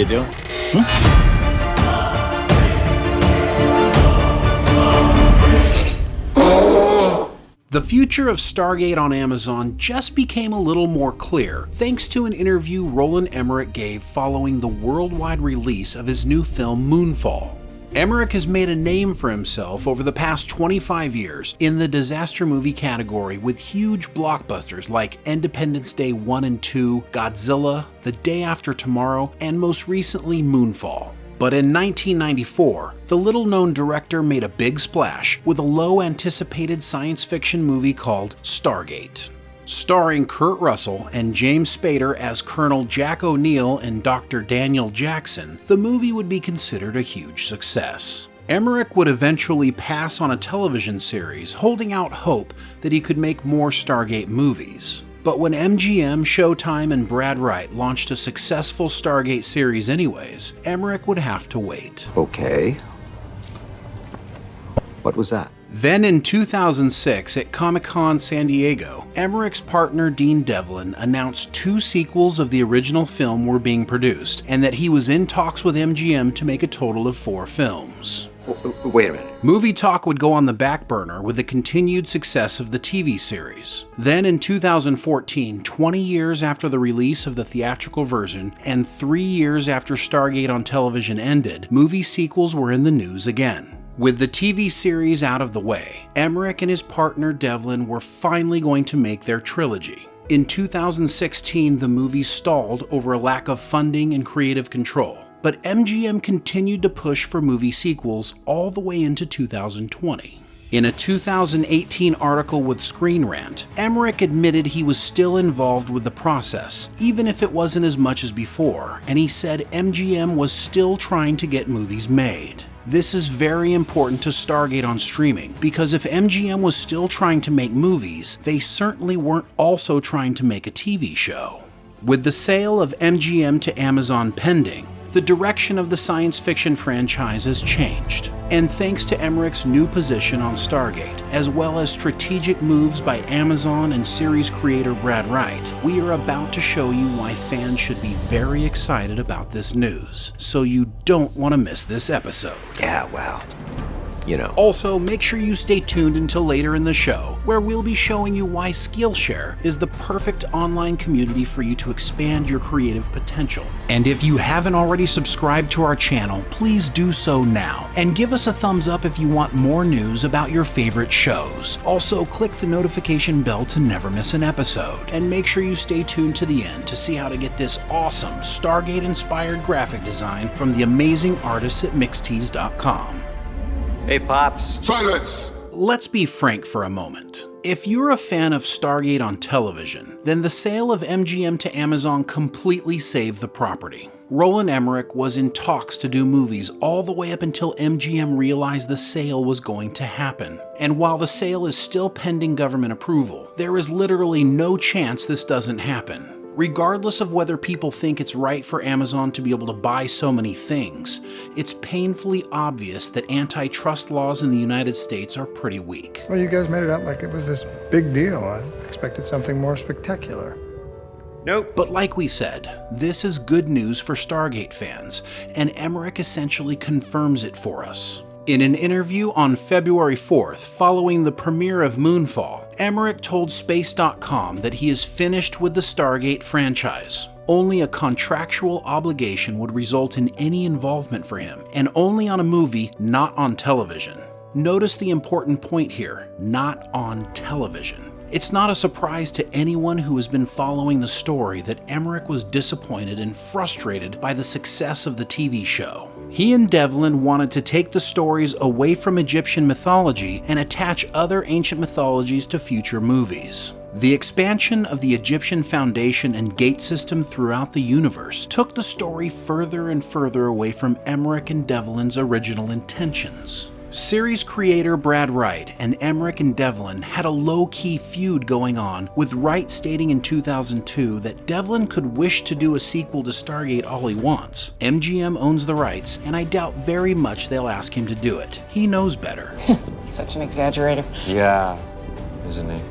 you doing? The future of Stargate on Amazon just became a little more clear thanks to an interview Roland Emmerich gave following the worldwide release of his new film Moonfall. Emmerich has made a name for himself over the past 25 years in the disaster movie category with huge blockbusters like Independence Day 1 and 2, Godzilla, The Day After Tomorrow, and most recently Moonfall. But in 1994, the little-known director made a big splash with a low-anticipated science fiction movie called Stargate. Starring Kurt Russell and James Spader as Colonel Jack O'Neill and Dr. Daniel Jackson, the movie would be considered a huge success. Emmerich would eventually pass on a television series, holding out hope that he could make more Stargate movies. But when MGM, Showtime, and Brad Wright launched a successful Stargate series anyways, Emmerich would have to wait. Okay. What was that? Then in 2006 at Comic-Con San Diego, Emmerich's partner Dean Devlin announced 2 sequels of the original film were being produced, and that he was in talks with MGM to make a total of 4 films. Wait a minute. Movie talk would go on the back burner with the continued success of the TV series. Then in 2014, 20 years after the release of the theatrical version and 3 years after Stargate on television ended, movie sequels were in the news again. With the TV series out of the way, Emmerich and his partner Devlin were finally going to make their trilogy. In 2016, the movie stalled over a lack of funding and creative control, but MGM continued to push for movie sequels all the way into 2020. In a 2018 article with Screen Rant, Emmerich admitted he was still involved with the process, even if it wasn't as much as before, and he said MGM was still trying to get movies made. This is very important to Stargate on streaming, because if MGM was still trying to make movies, they certainly weren't also trying to make a TV show. With the sale of MGM to Amazon pending, the direction of the science fiction franchise has changed. And thanks to Emmerich's new position on Stargate, as well as strategic moves by Amazon and series creator Brad Wright, we are about to show you why fans should be very excited about this news. So you don't want to miss this episode. Yeah, well, you know. Also, make sure you stay tuned until later in the show, where we'll be showing you why Skillshare is the perfect online community for you to expand your creative potential. And if you haven't already subscribed to our channel, please do so now, and give us a thumbs up if you want more news about your favorite shows. Also, click the notification bell to never miss an episode, and make sure you stay tuned to the end to see how to get this awesome Stargate-inspired graphic design from the amazing artists at Mixtease.com. Hey, Pops. Silence! Let's be frank for a moment. If you're a fan of Stargate on television, then the sale of MGM to Amazon completely saved the property. Roland Emmerich was in talks to do movies all the way up until MGM realized the sale was going to happen. And while the sale is still pending government approval, there is literally no chance this doesn't happen. Regardless of whether people think it's right for Amazon to be able to buy so many things, it's painfully obvious that antitrust laws in the United States are pretty weak. Well, you guys made it out like it was this big deal. I expected something more spectacular. Nope. But like we said, this is good news for Stargate fans, and Emmerich essentially confirms it for us. In an interview on February 4th, following the premiere of Moonfall, Emmerich told Space.com that he is finished with the Stargate franchise. Only a contractual obligation would result in any involvement for him, and only on a movie, not on television. Notice the important point here, not on television. It's not a surprise to anyone who has been following the story that Emmerich was disappointed and frustrated by the success of the TV show. He and Devlin wanted to take the stories away from Egyptian mythology and attach other ancient mythologies to future movies. The expansion of the Egyptian foundation and gate system throughout the universe took the story further and further away from Emmerich and Devlin's original intentions. Series creator Brad Wright and Emmerich and Devlin had a low-key feud going on, with Wright stating in 2002 that Devlin could wish to do a sequel to Stargate all he wants. MGM owns the rights, and I doubt very much they'll ask him to do it. He knows better. Such an exaggerator. Yeah, isn't he?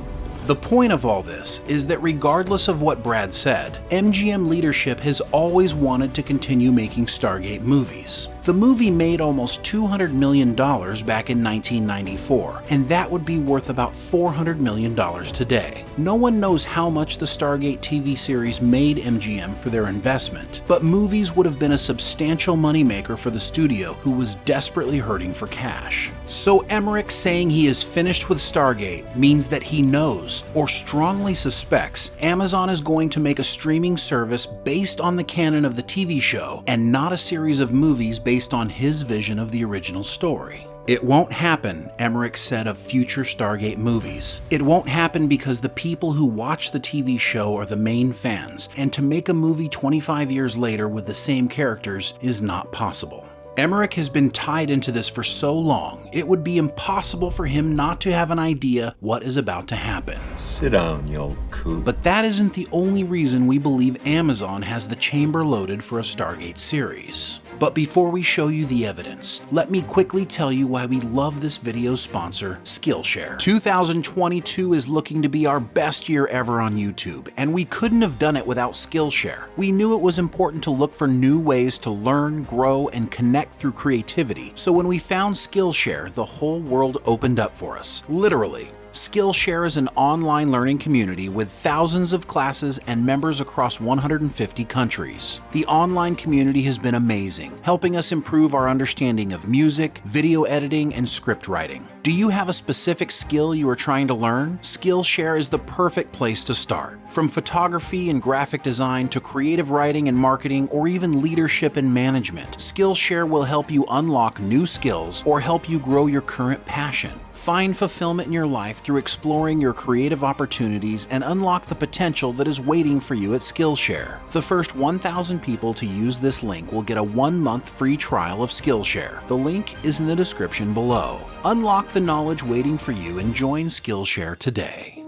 The point of all this is that regardless of what Brad said, MGM leadership has always wanted to continue making Stargate movies. The movie made almost $200 million back in 1994, and that would be worth about $400 million today. No one knows how much the Stargate TV series made MGM for their investment, but movies would have been a substantial moneymaker for the studio, who was desperately hurting for cash. So Emmerich saying he is finished with Stargate means that he knows, or strongly suspects, Amazon is going to make a streaming service based on the canon of the TV show, and not a series of movies based on his vision of the original story. It won't happen, Emmerich said of future Stargate movies. It won't happen because the people who watch the TV show are the main fans, and to make a movie 25 years later with the same characters is not possible. Emmerich has been tied into this for so long, it would be impossible for him not to have an idea what is about to happen. Sit down, you old coot. But that isn't the only reason we believe Amazon has the chamber loaded for a Stargate series. But before we show you the evidence, let me quickly tell you why we love this video's sponsor, Skillshare. 2022 is looking to be our best year ever on YouTube, and we couldn't have done it without Skillshare. We knew it was important to look for new ways to learn, grow, and connect through creativity, so when we found Skillshare, the whole world opened up for us. Literally. Skillshare is an online learning community with thousands of classes and members across 150 countries. The online community has been amazing, helping us improve our understanding of music, video editing, and script writing. Do you have a specific skill you are trying to learn? Skillshare is the perfect place to start. From photography and graphic design to creative writing and marketing, or even leadership and management, Skillshare will help you unlock new skills or help you grow your current passion. Find fulfillment in your life through exploring your creative opportunities and unlock the potential that is waiting for you at Skillshare. The first 1,000 people to use this link will get a 1-month free trial of Skillshare. The link is in the description below. Unlock the knowledge waiting for you and join Skillshare today.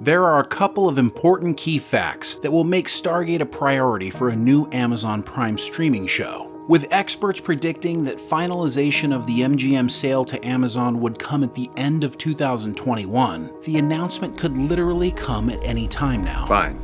There are a couple of important key facts that will make Stargate a priority for a new Amazon Prime streaming show. With experts predicting that finalization of the MGM sale to Amazon would come at the end of 2021, the announcement could literally come at any time now. Fine.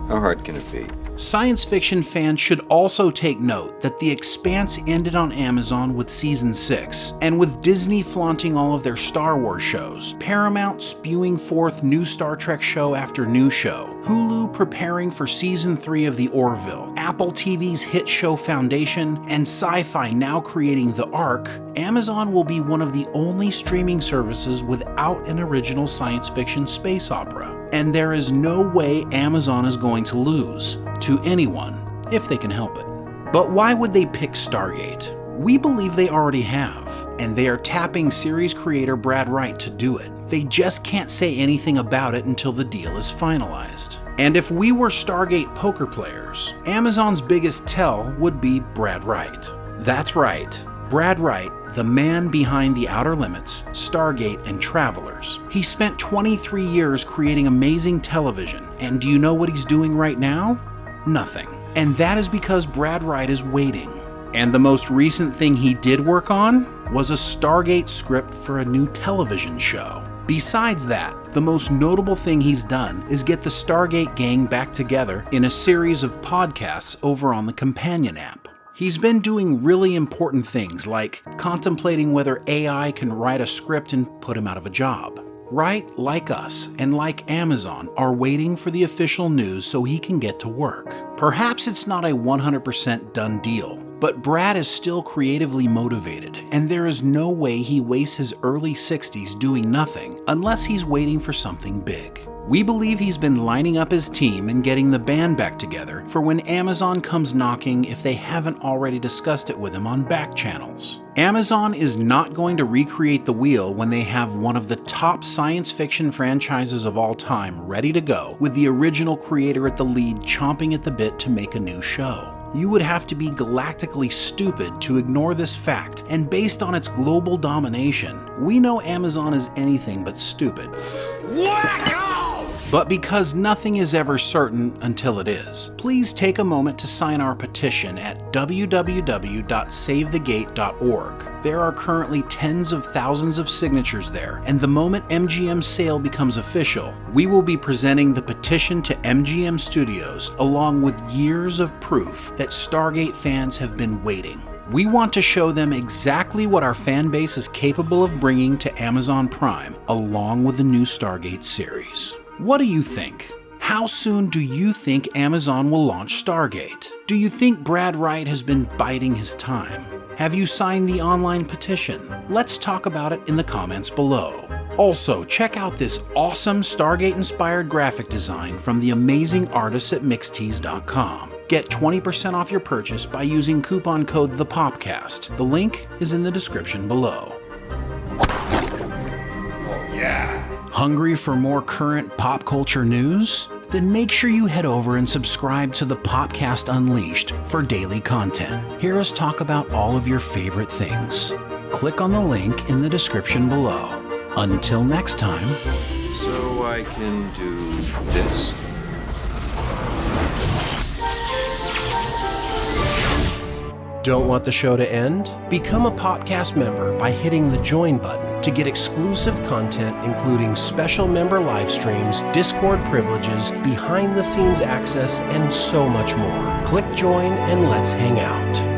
How hard can it be? Science fiction fans should also take note that The Expanse ended on Amazon with Season 6, and with Disney flaunting all of their Star Wars shows, Paramount spewing forth new Star Trek show after new show, Hulu preparing for Season 3 of The Orville, Apple TV's hit show Foundation, and Sci-Fi now creating The Ark, Amazon will be one of the only streaming services without an original science fiction space opera. And there is no way Amazon is going to lose to anyone if they can help it. But why would they pick Stargate? We believe they already have, and they are tapping series creator Brad Wright to do it. They just can't say anything about it until the deal is finalized. And if we were Stargate poker players, Amazon's biggest tell would be Brad Wright. That's right. Brad Wright, the man behind The Outer Limits, Stargate, and Travelers. He spent 23 years creating amazing television, and do you know what he's doing right now? Nothing. And that is because Brad Wright is waiting. And the most recent thing he did work on was a Stargate script for a new television show. Besides that, the most notable thing he's done is get the Stargate gang back together in a series of podcasts over on the Companion app. He's been doing really important things like contemplating whether AI can write a script and put him out of a job. Wright, like us, and like Amazon, are waiting for the official news so he can get to work. Perhaps it's not a 100% done deal, but Brad is still creatively motivated, and there is no way he wastes his early 60s doing nothing unless he's waiting for something big. We believe he's been lining up his team and getting the band back together for when Amazon comes knocking if they haven't already discussed it with him on back channels. Amazon is not going to recreate the wheel when they have one of the top science fiction franchises of all time ready to go, with the original creator at the lead chomping at the bit to make a new show. You would have to be galactically stupid to ignore this fact, and based on its global domination, we know Amazon is anything but stupid. Whack off! But because nothing is ever certain until it is, please take a moment to sign our petition at www.savethegate.org. There are currently tens of thousands of signatures there, and the moment MGM's sale becomes official, we will be presenting the petition to MGM Studios along with years of proof that Stargate fans have been waiting. We want to show them exactly what our fan base is capable of bringing to Amazon Prime, along with the new Stargate series. What do you think? How soon do you think Amazon will launch Stargate? Do you think Brad Wright has been biding his time? Have you signed the online petition? Let's talk about it in the comments below. Also, check out this awesome Stargate-inspired graphic design from the amazing artists at mixtees.com. Get 20% off your purchase by using coupon code THEPOPCAST. The link is in the description below. Hungry for more current pop culture news? Then make sure you head over and subscribe to the Popcast Unleashed for daily content. Hear us talk about all of your favorite things. Click on the link in the description below. Until next time. So I can do this. Don't want the show to end? Become a Popcast member by hitting the join button to get exclusive content including special member live streams, Discord privileges, behind the scenes access, and so much more. Click join and let's hang out.